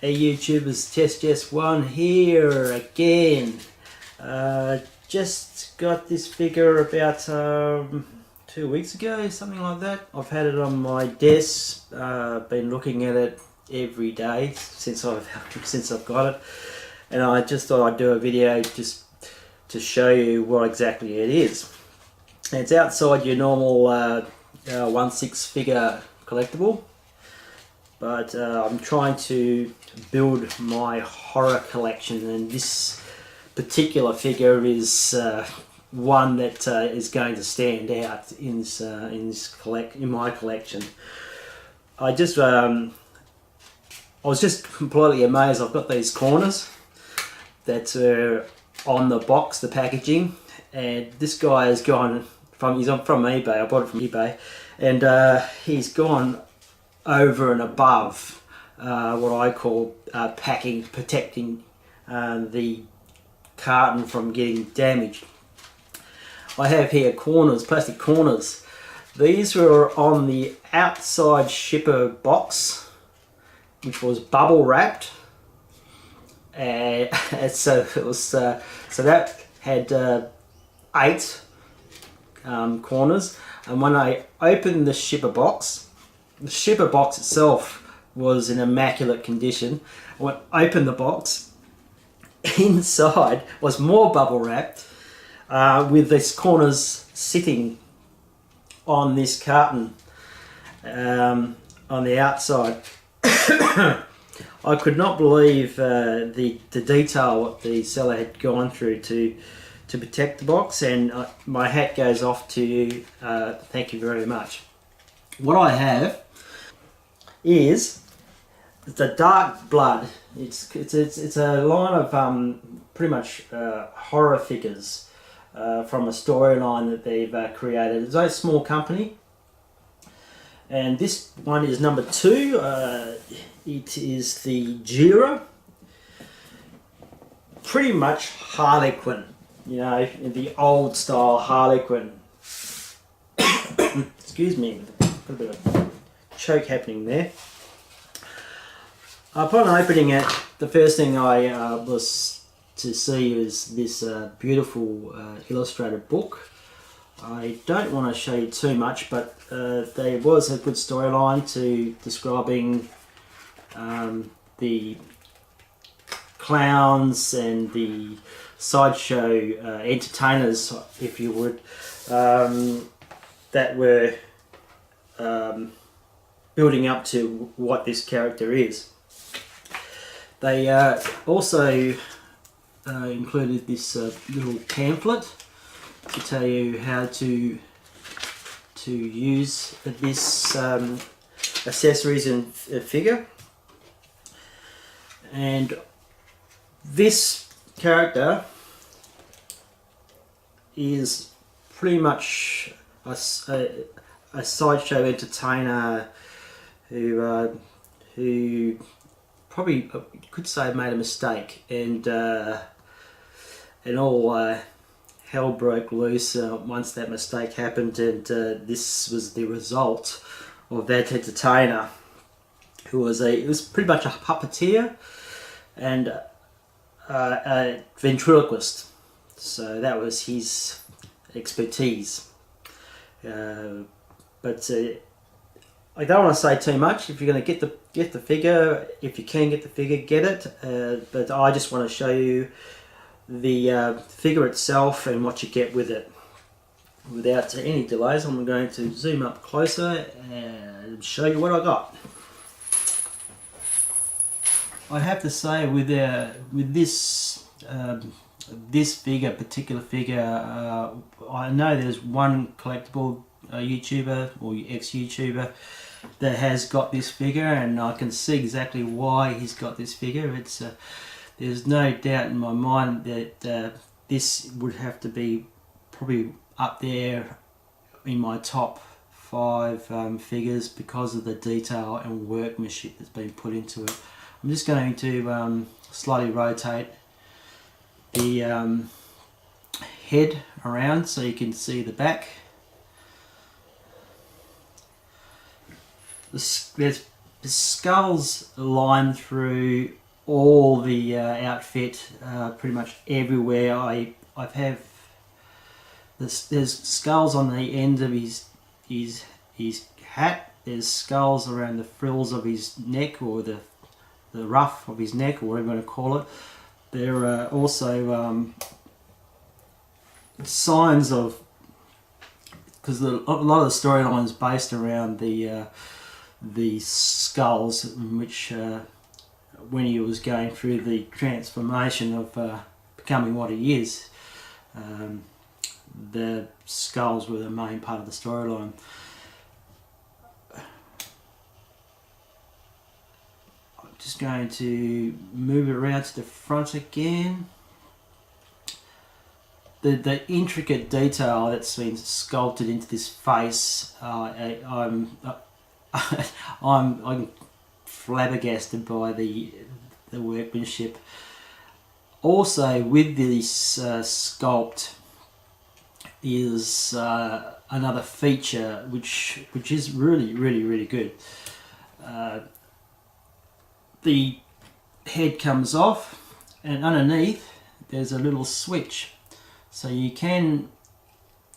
Hey YouTubers, Test1 here again. Just got this figure about 2 weeks ago, something like that. I've had it on my desk, been looking at it every day since I've got it, and I just thought I'd do a video just to show you what exactly it is. And it's outside your normal 1/6 figure collectible. But I'm trying to build my horror collection, and this particular figure is one that is going to stand out in my collection. I was just completely amazed. I've got these corners that are on the box, the packaging, and this guy has gone he's from eBay. I bought it from eBay, and he's gone over and above what I call protecting the carton from getting damaged. I have here corners, plastic corners. These were on the outside shipper box, which was bubble wrapped, and so it was so that had 8 corners. And when I opened the shipper box itself was in immaculate condition. When I opened the box, inside was more bubble wrapped with these corners sitting on this carton on the outside. I could not believe the detail what the seller had gone through to protect the box, and my hat goes off to you. Thank you very much. What I have is the Dark Blood. It's a line of pretty much horror figures from a storyline that they've created. It's a small company, and this one is number 2. It is the Jeerer, pretty much Harlequin, you know, the old style Harlequin. Excuse me, got a bit of choke happening there. Upon opening it, the first thing I was to see is this beautiful illustrated book. I don't want to show you too much, but there was a good storyline to describing the clowns and the sideshow entertainers, if you would, that were building up to what this character is. They also included this little pamphlet to tell you how to use this accessories and figure. And this character is pretty much a sideshow entertainer who probably could say made a mistake, and all hell broke loose once that mistake happened, and this was the result of that entertainer, who was pretty much a puppeteer and a ventriloquist. So that was his expertise. But I don't want to say too much. If you're going to get the figure, if you can get the figure, get it. But I just want to show you the figure itself and what you get with it. Without any delays, I'm going to zoom up closer and show you what I got. I have to say, with this particular figure, I know there's one collectible YouTuber or ex-YouTuber that has got this figure, and I can see exactly why he's got this figure. It's there's no doubt in my mind that this would have to be probably up there in my top 5 figures because of the detail and workmanship that's been put into it. I'm just going to slightly rotate the head around so you can see the back. There's skulls line through all the outfit, pretty much everywhere. I have there's skulls on the end of his hat. There's skulls around the frills of his neck, or the ruff of his neck, or whatever you want to call it. There are also signs of, because a lot of the storyline is based around the skulls, in which when he was going through the transformation of becoming what he is, the skulls were the main part of the storyline. I'm just going to move it around to the front again. The intricate detail that's been sculpted into this face, I'm flabbergasted by the workmanship. Also, with this sculpt is another feature which is really good. The head comes off, and underneath there's a little switch, so you can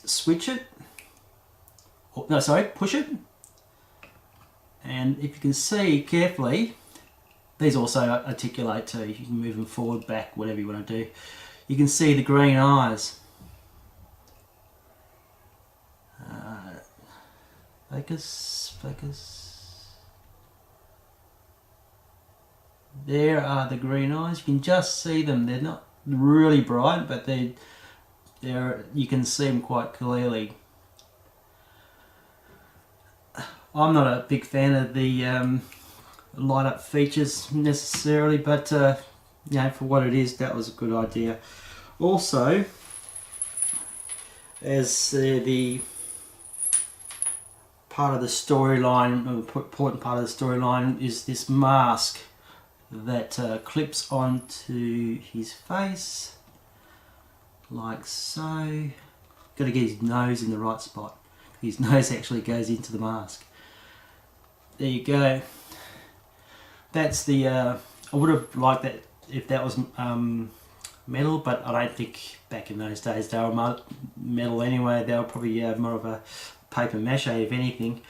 switch it, or, no, sorry, push it. And if you can see carefully, these also articulate too. You can move them forward, back, whatever you want to do. You can see the green eyes. Focus. There are the green eyes. You can just see them. They're not really bright, but they're you can see them quite clearly. I'm not a big fan of the light up features necessarily, but you know, for what it is, that was a good idea. Also, as the part of the storyline, important part of the storyline, is this mask that clips onto his face, like so. Got to get his nose in the right spot. His nose actually goes into the mask. There you go. That's the. I would have liked that if that was metal, but I don't think back in those days they were metal anyway. They were probably more of a paper mache, if anything.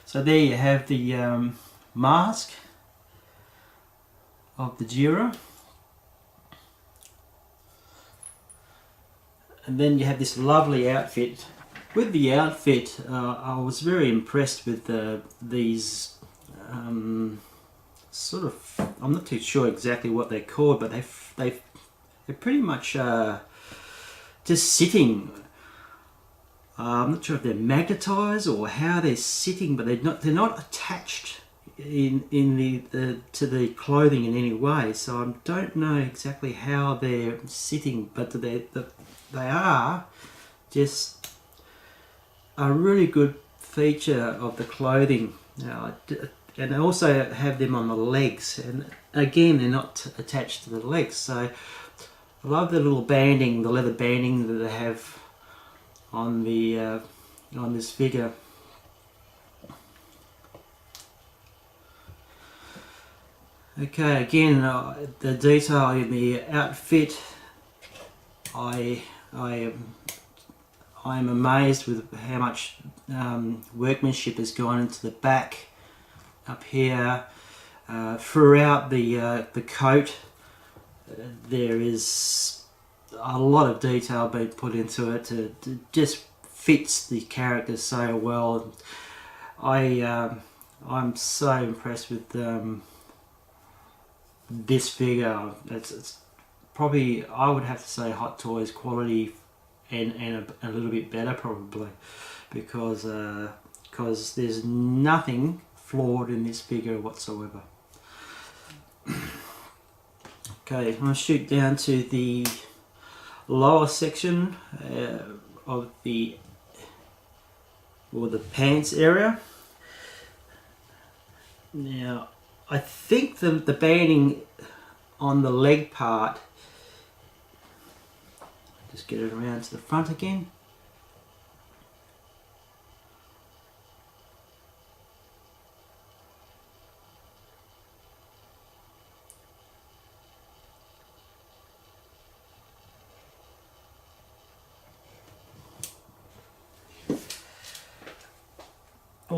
So there you have the mask of the Jeerer, and then you have this lovely outfit. With the outfit, I was very impressed with these sort of, I'm not too sure exactly what they're called, but they're pretty much just sitting. I'm not sure if they're magnetized or how they're sitting, but they're not attached in the to the clothing in any way. So I don't know exactly how they're sitting, but they are just a really good feature of the clothing. And I also have them on the legs, and again they're not attached to the legs. So I love the little banding, the leather banding that they have on the on this figure. Okay, again the detail in the outfit, I am amazed with how much workmanship has gone into the back up here. Throughout the coat, there is a lot of detail being put into it. It just fits the character so well. I'm so impressed with this figure. It's probably, I would have to say, Hot Toys quality and a little bit better probably, because there's nothing flawed in this figure whatsoever. Okay, I'm going to shoot down to the lower section of the pants area. Now I think the banding on the leg part, just get it around to the front again.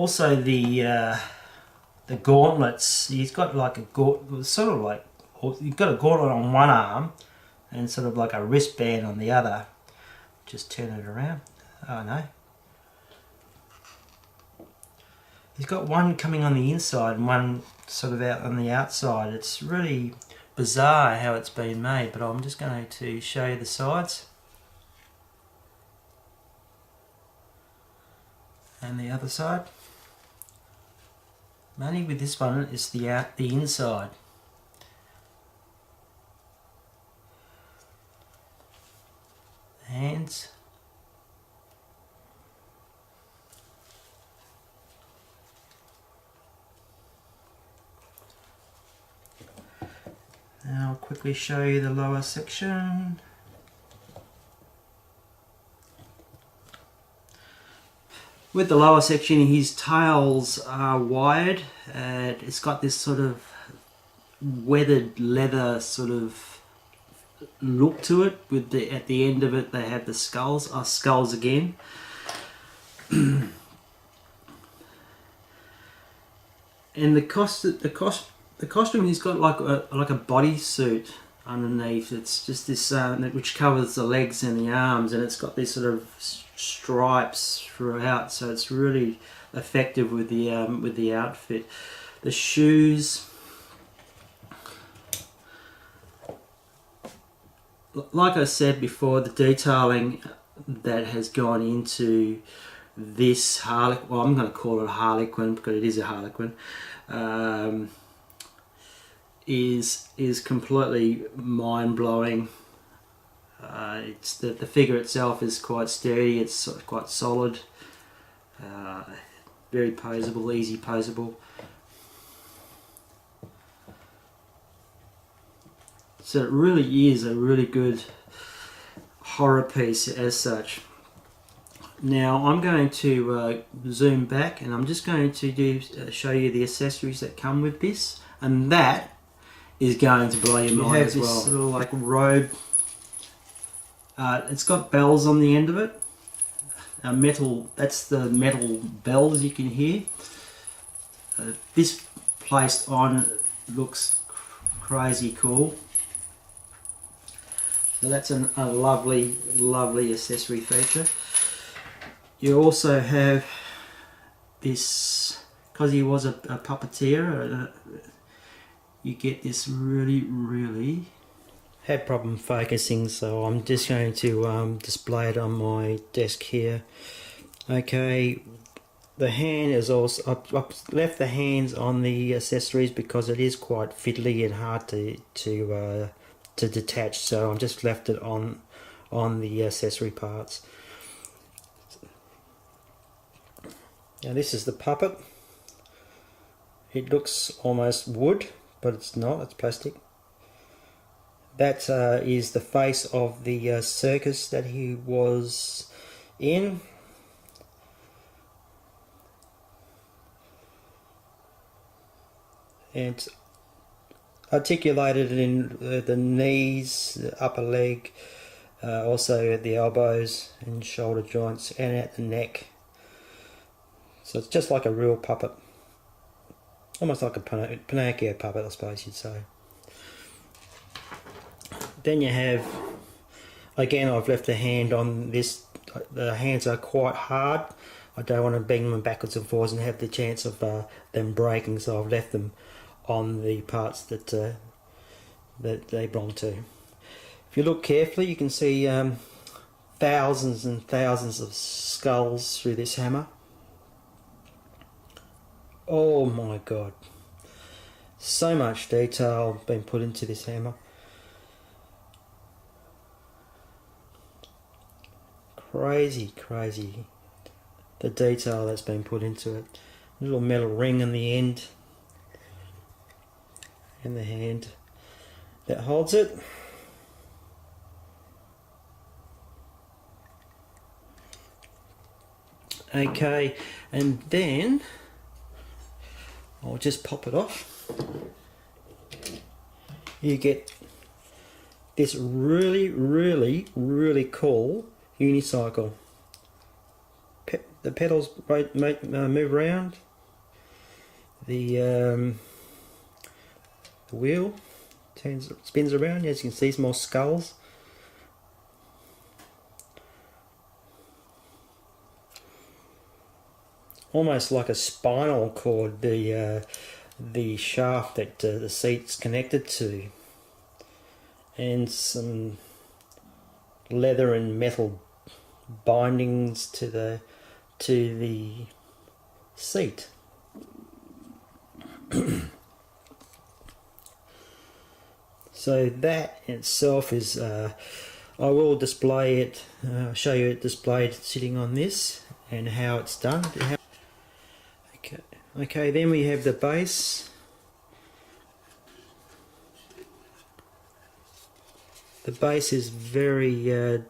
also the gauntlets. He's got like a sort of like, you've got a gauntlet on one arm and sort of like a wristband on the other. Just turn it around. Oh no. He's got one coming on the inside and one sort of out on the outside. It's really bizarre how it's been made, but I'm just going to show you the sides. And the other side. Mainly with this one is the inside. The hands. Now I'll quickly show you the lower section. With the lower section, his tails are wired, and it's got this sort of weathered leather sort of look to it. With at the end of it, they have the skulls again. And the costume, he's got like a bodysuit underneath. It's just this which covers the legs and the arms, and it's got this sort of stripes throughout, so it's really effective with the outfit. The shoes, like I said before, the detailing that has gone into this Harlequin, well, I'm going to call it a Harlequin because it is a Harlequin, is completely mind-blowing. It's the figure itself is quite sturdy, it's quite solid, very poseable, easy poseable. So it really is a really good horror piece as such. Now I'm going to zoom back, and I'm just going to show you the accessories that come with this, and that is going to blow your mind as well. This little like robe. It's got bells on the end of it. Metal. That's the metal bells you can hear. This placed on looks crazy cool. So that's a lovely, lovely accessory feature. You also have this, because he was a puppeteer, you get this really had problem focusing, so I'm just going to display it on my desk here. Okay, the hand is also, I've left the hands on the accessories because it is quite fiddly and hard to detach, so I've just left it on the accessory parts. Now this is the puppet. It looks almost wood, but it's not, it's plastic. That is the face of the circus that he was in. And it's articulated in the knees, the upper leg, also at the elbows and shoulder joints, and at the neck. So it's just like a real puppet. Almost like a Pinocchio puppet, I suppose you'd say. Then you have, again, I've left the hand on this. The hands are quite hard. I don't want to bang them backwards and forwards and have the chance of them breaking, so I've left them on the parts that they belong to. If you look carefully, you can see thousands and thousands of skulls through this hammer. Oh my god, so much detail been put into this hammer. Crazy the detail that's been put into it. A little metal ring on the end and the hand that holds it. Okay, and then I'll just pop it off. You get this really cool unicycle. the pedals move around. The wheel spins around. As you can see, some more skulls. Almost like a spinal cord, the shaft that the seat's connected to, and some leather and metal bindings to the seat. So that in itself is, I will display it, show you it displayed sitting on this and how it's done. Okay, then we have the base. The base is very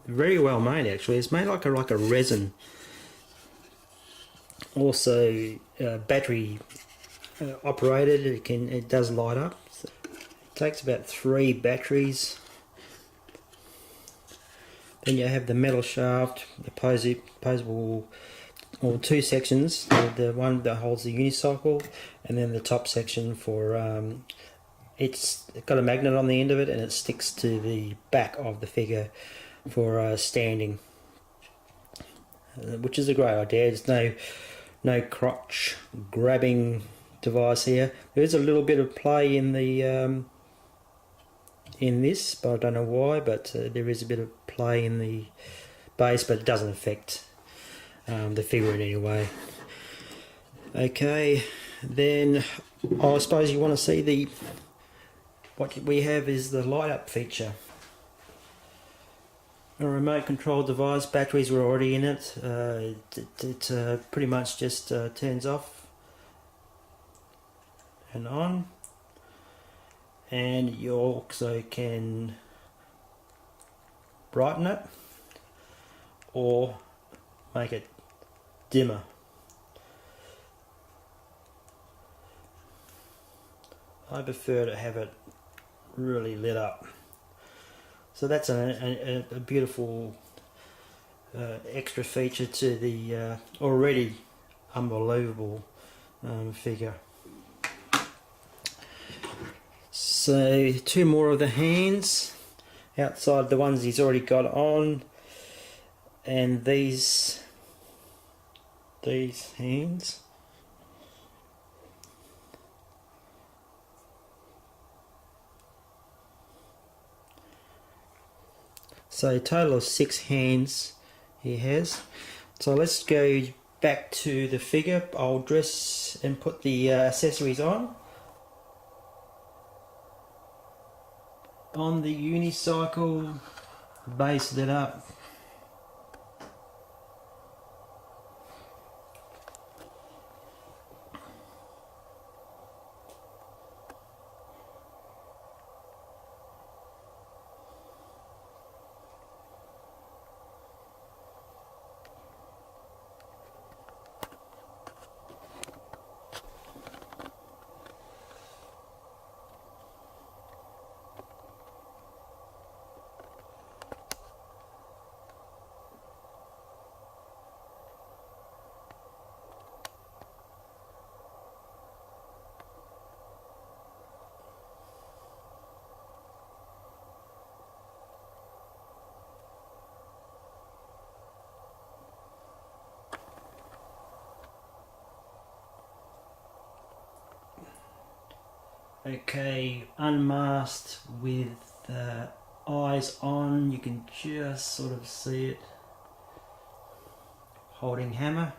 well made actually. It's made like a resin. Also battery operated. It does light up. So it takes about 3 batteries. Then you have the metal shaft, the posable, or 2 sections. The one that holds the unicycle, and then the top section for it's got a magnet on the end of it, and it sticks to the back of the figure for standing, which is a great idea. There's no crotch grabbing device here. There is a little bit of play in the in this, but I don't know why. But there is a bit of play in the base, but it doesn't affect the figure in any way. Okay, then I suppose you want to see what we have is the light up feature. A remote control device, batteries were already in it. It pretty much just turns off and on, and you also can brighten it or make it dimmer. I prefer to have it really lit up. So that's a beautiful extra feature to the already unbelievable figure. So 2 more of the hands outside the ones he's already got on, and these hands. So a total of 6 hands he has. So let's go back to the figure. I'll dress and put the accessories on. On the unicycle, base lit up. Okay, unmasked with eyes on, you can just sort of see it holding hammer.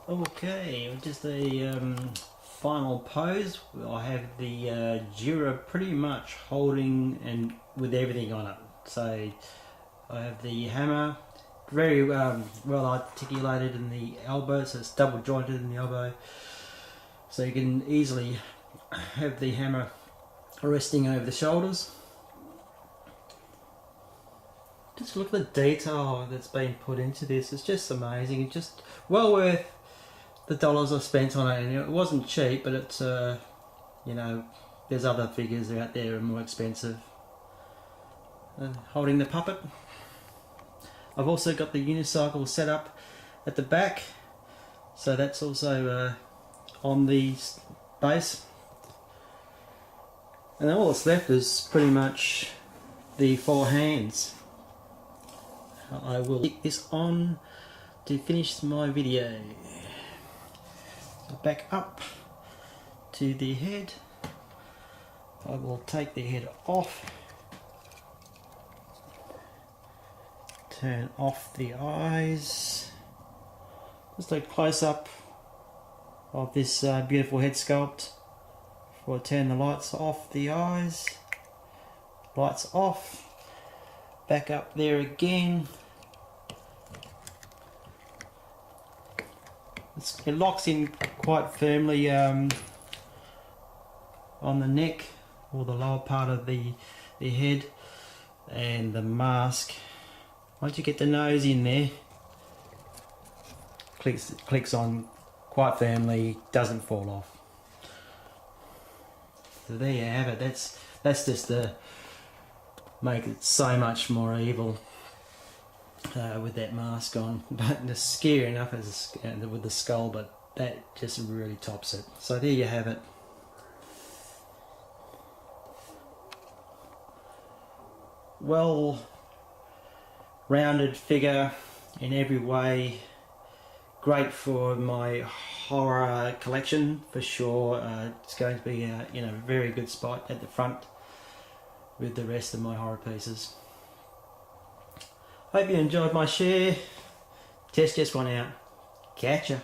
Okay, just a final pose. I have the Jeerer pretty much holding and with everything on it. So I have the hammer, very well articulated in the elbow, so it's double jointed in the elbow, so you can easily have the hammer resting over the shoulders. Just look at the detail that's been put into this. It's just amazing. It's just well worth the dollars I spent on it. And it wasn't cheap, but it's you know, there's other figures out there that are more expensive. And holding the puppet, I've also got the unicycle set up at the back, so that's also on the base. And all that's left is pretty much the 4 hands. I will stick this on to finish my video. So back up to the head. I will take the head off, turn off the eyes. Just a close-up of this beautiful head sculpt before I turn the lights off the eyes. Lights off. Back up there again. It locks in quite firmly on the neck, or the lower part of the head, and the mask. Once you get the nose in there, clicks on quite firmly, doesn't fall off. So there you have it. That's just to make it so much more evil with that mask on. But it's scary enough as with the skull, but that just really tops it. So there you have it. Well rounded figure in every way. Great for my horror collection for sure. It's going to be in a very good spot at the front with the rest of my horror pieces. Hope you enjoyed my share. Test just one out. Catch ya.